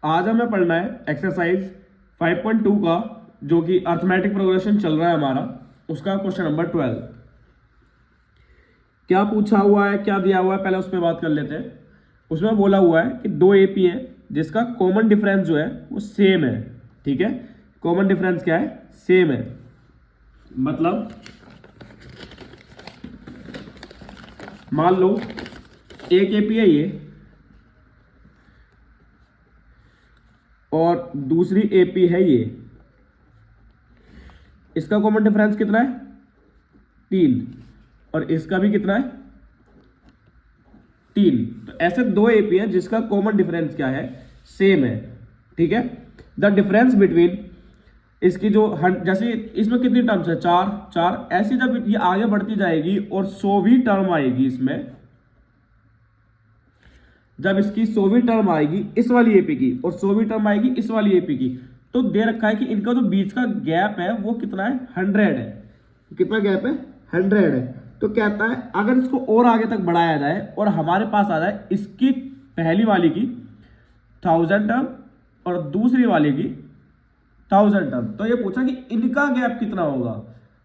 आज हमें पढ़ना है एक्सरसाइज 5.2 का, जो कि अर्थमेटिक प्रोग्रेशन चल रहा है हमारा, उसका क्वेश्चन नंबर 12। क्या पूछा हुआ है, क्या दिया हुआ है, पहले उस पर बात कर लेते हैं। उसमें बोला हुआ है कि दो एपी हैं जिसका कॉमन डिफरेंस जो है वो सेम है। ठीक है, कॉमन डिफरेंस क्या है? सेम है। मतलब मान लो एक एपी है ये और दूसरी एपी है ये, इसका कॉमन डिफरेंस कितना है? 3, और इसका भी कितना है? 3। तो ऐसे दो एपी हैं जिसका कॉमन डिफरेंस क्या है? सेम है। ठीक है, द डिफरेंस बिटवीन इसकी जो जैसे इसमें कितनी टर्म्स है? 4 ऐसी जब ये आगे बढ़ती जाएगी और 100वीं टर्म आएगी इसमें, जब इसकी 100वीं टर्म आएगी इस वाली एपी की और 100वीं टर्म आएगी इस वाली एपी की, तो दे रखा है कि इनका जो बीच का गैप है वो कितना है? 100 है। कितना गैप है? 100 है। तो कहता है अगर इसको और आगे तक बढ़ाया जाए और हमारे पास आ जाए इसकी पहली वाली की 1000 टर्म और दूसरी वाली की 1000 टर्म, तो ये पूछा कि इनका गैप कितना होगा।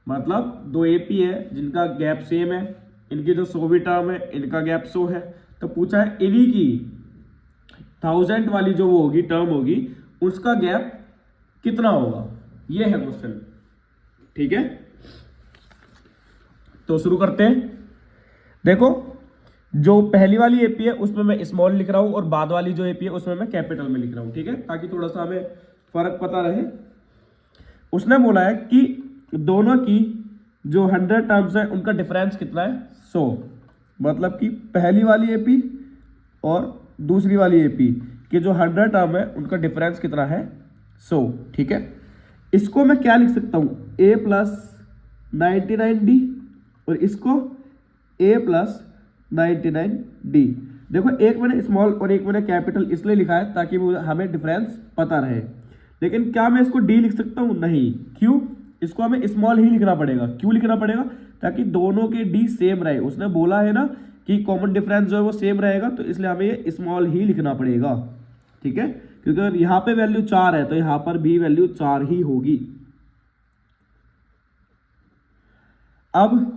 मतलब दो एपी है जिनका गैप सेम है, इनकी जो 100वीं टर्म है इनका गैप 100 है, तो पूछा है इन्हीं की 1000 वाली जो वो होगी टर्म होगी उसका गैप कितना होगा। ये है क्वेश्चन। ठीक है, तो शुरू करते हैं। देखो, जो पहली वाली एपी है उसमें मैं स्मॉल लिख रहा हूं और बाद वाली जो एपी है उसमें मैं कैपिटल में लिख रहा हूं। ठीक है, ताकि थोड़ा सा हमें फर्क पता रहे। उसने बोला है कि दोनों की जो 100 टर्म्स है उनका डिफरेंस कितना है? 100। मतलब कि पहली वाली एपी और दूसरी वाली एपी के जो 100 टर्म है उनका डिफरेंस कितना है? 100। ठीक है, इसको मैं क्या लिख सकता हूं? a प्लस 99d और इसको a प्लस 99d। देखो, एक मैंने स्मॉल और एक मैंने कैपिटल इसलिए लिखा है ताकि हमें डिफरेंस पता रहे। लेकिन क्या मैं इसको d लिख सकता हूं? नहीं। क्यों? इसको हमें स्मॉल ही लिखना पड़ेगा। क्यों लिखना पड़ेगा? ताकि दोनों के d सेम रहे। उसने बोला है ना कि कॉमन डिफरेंस जो है वो सेम रहेगा, तो इसलिए हमें ये स्मॉल ही लिखना पड़ेगा। ठीक है, क्योंकि अगर यहां पे वैल्यू 4 है तो यहां पर भी वैल्यू 4 ही होगी। अब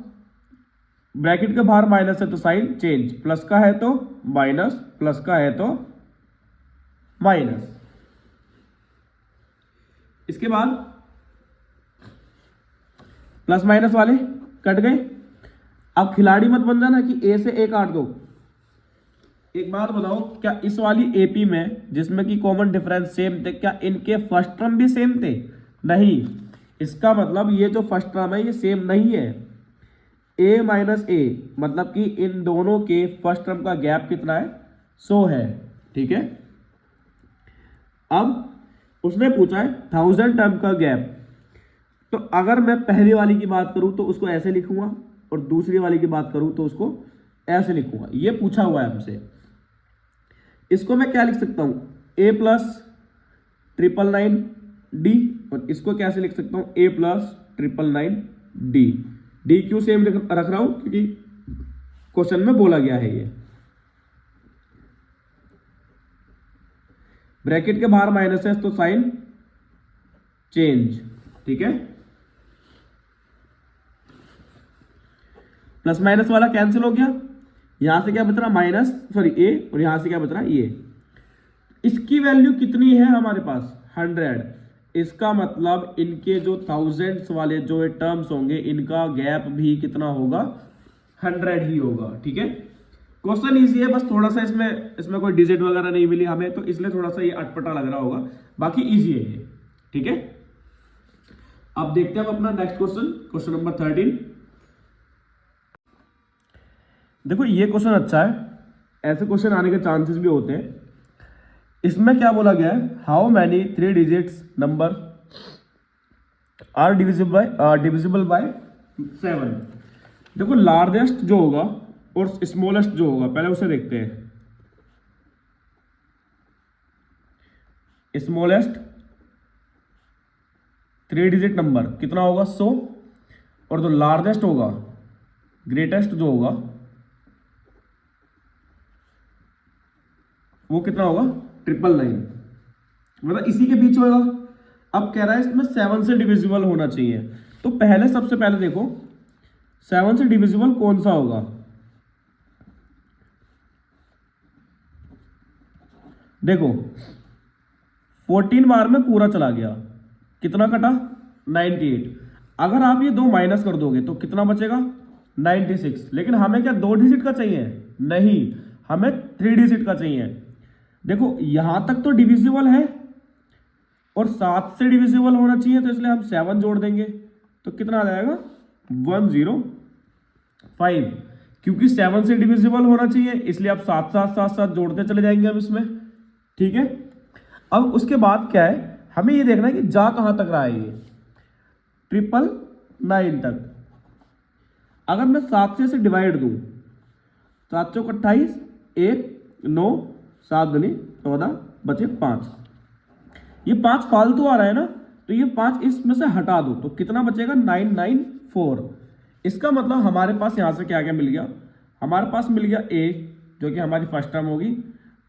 ब्रैकेट के बाहर माइनस है तो साइन चेंज, प्लस का है तो माइनस, प्लस का है तो माइनस। इसके बाद प्लस माइनस वाले कट गए। अब खिलाड़ी मत बन जाना कि ए से ए काट दो। एक बात बताओ, क्या इस वाली एपी में जिसमें कि कॉमन डिफरेंस सेम थे, क्या इनके फर्स्ट टर्म भी सेम थे? नहीं। इसका मतलब ये जो फर्स्ट टर्म है ये सेम नहीं है। a माइनस ए, मतलब कि इन दोनों के फर्स्ट टर्म का गैप कितना है? 100 है। ठीक है, अब उसने पूछा है 1000 टर्म का गैप। तो अगर मैं पहली वाली की बात करूं तो उसको ऐसे लिखूंगा और दूसरी वाली की बात करूं तो उसको ऐसे लिखूंगा। ये पूछा हुआ है हमसे। इसको मैं क्या लिख सकता हूं? a प्लस 999d और इसको कैसे लिख सकता हूं? a plus 999d। डी क्यों सेम रख रहा हूं? क्योंकि क्वेश्चन में बोला गया है। ये ब्रैकेट के बाहर माइनस है तो साइन चेंज। ठीक है, प्लस माइनस वाला कैंसिल हो गया। यहां से क्या बच रहा? माइनस, सॉरी ए, और यहां से क्या बच रहा? ये। इसकी वैल्यू कितनी है हमारे पास? 100। इसका मतलब इनके जो थाउजेंड्स वाले जो टर्म्स होंगे इनका गैप भी कितना होगा? 100 ही होगा। ठीक है, क्वेश्चन इजी है, बस थोड़ा सा इसमें कोई डिजिट वगैरह नहीं मिली हमें, तो इसलिए थोड़ा सा ये अटपटा लग रहा होगा, बाकी इजी है ये। ठीक है, अब देखते हैं हम अपना नेक्स्ट क्वेश्चन, क्वेश्चन नंबर 13। देखो, ये क्वेश्चन अच्छा है, ऐसे क्वेश्चन आने के चांसेस भी होते हैं। इसमें क्या बोला गया है? How many 3 digits number are divisible by 7। देखो, लार्जेस्ट जो होगा और स्मॉलेस्ट जो होगा पहले उसे देखते हैं। स्मॉलेस्ट 3 डिजिट नंबर कितना होगा? 100। और जो लार्जेस्ट होगा, ग्रेटेस्ट जो होगा, वो कितना होगा? 999। मतलब इसी के बीच होगा। अब कह रहा है इसमें 7 से डिविजिबल होना चाहिए, तो पहले सबसे पहले देखो 7 से डिविजिबल कौन सा होगा। देखो 14 बार में पूरा चला गया, कितना कटा 98। अगर आप ये दो माइनस कर दोगे तो कितना बचेगा 96। लेकिन हमें क्या 2 डिजिट का चाहिए, नहीं हमें 3 डिजिट का चाहिए। देखो यहां तक तो डिविजिबल है और 7 से डिविजिबल होना चाहिए, तो इसलिए हम 7 जोड़ देंगे तो कितना आ जाएगा 105। क्योंकि 7 से डिविजिबल होना चाहिए इसलिए आप 7 7 7 7 जोड़ते चले जाएंगे हम इसमें, ठीक है। अब उसके बाद क्या है, हमें ये देखना है कि जा कहां तक रहा है ये 999 तक। अगर मैं 7 से इसे डिवाइड दूं, 7 चौक 28, 1 9 7 दूनी 14 बचे 5। ये 5 फालतू आ रहा है ना, तो ये 5 इसमें से हटा दो तो कितना बचेगा 994। इसका मतलब हमारे पास यहां से क्या क्या मिल गया, हमारे पास मिल गया ए जो कि हमारी फर्स्ट टर्म होगी,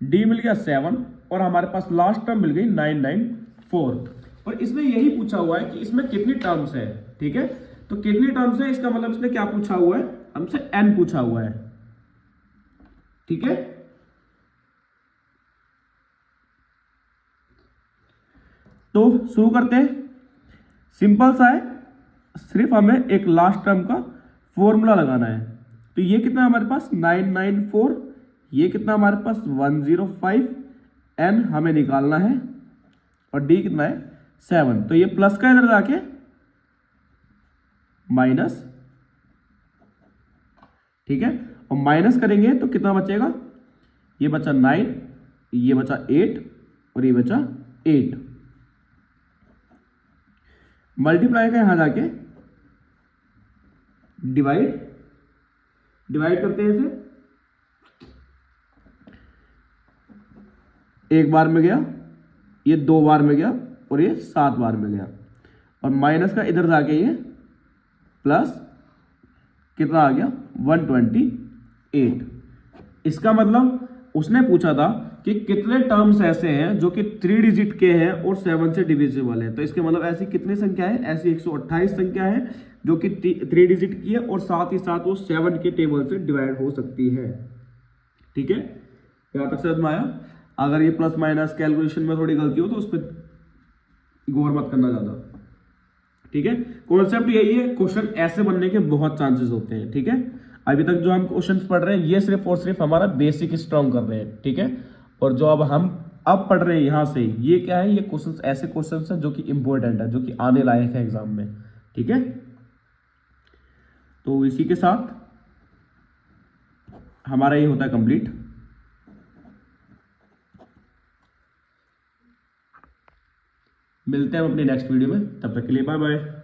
डी मिल गया 7 और हमारे पास लास्ट टर्म मिल गई 994। और इसमें यही पूछा हुआ है कि इसमें कितनी टर्म्स है, ठीक है। तो कितनी टर्म्स है इसका मतलब इसने क्या पूछा हुआ है, हमसे n पूछा हुआ है, ठीक है। तो शुरू करते हैं, सिंपल सा है, सिर्फ हमें एक लास्ट टर्म का फॉर्मूला लगाना है। तो ये कितना हमारे पास 994, ये कितना हमारे पास 105, n हमें निकालना है और d कितना है 7। तो ये प्लस का इधर जाके माइनस, ठीक है। और माइनस करेंगे तो कितना बचेगा, ये बचा 9, ये बचा 8 और ये बचा 8। मल्टीप्लाई का यहां जाके डिवाइड करते हैं इसे, एक बार में गया, ये 2 बार में गया और ये 7 बार में गया। और माइनस का इधर जाके ये प्लस कितना आ गया 128। इसका मतलब उसने पूछा था कि कितने टर्म्स ऐसे हैं जो कि 3 डिजिट के हैं और 7 से डिविजिबल है। तो इसके मतलब ऐसी कितनी संख्या है, ऐसी 128 संख्या है जो कि 3 डिजिट की है और साथ ही साथ वो 7 के टेबल से डिवाइड हो सकती है, ठीक है। यहां तक समझ में आया। अगर ये प्लस माइनस कैलकुलेशन में थोड़ी गलती हो तो उस पर गौर मत करना ज्यादा, ठीक है। कॉन्सेप्ट यही है, क्वेश्चन ऐसे बनने के बहुत चांसेस होते हैं, ठीक है। अभी तक जो हम क्वेश्चंस पढ़ रहे हैं ये सिर्फ और सिर्फ हमारा बेसिक स्ट्रॉन्ग कर रहे हैं, ठीक है। और जो अब हम पढ़ रहे हैं यहां से, ये क्या है, ये क्वेश्चंस ऐसे क्वेश्चंस हैं जो कि इंपॉर्टेंट है, जो कि आने लायक है एग्जाम में, ठीक है। तो इसी के साथ हमारा ये होता है कंप्लीट। मिलते हैं हम अपनी नेक्स्ट वीडियो में, तब तक के लिए बाय बाय।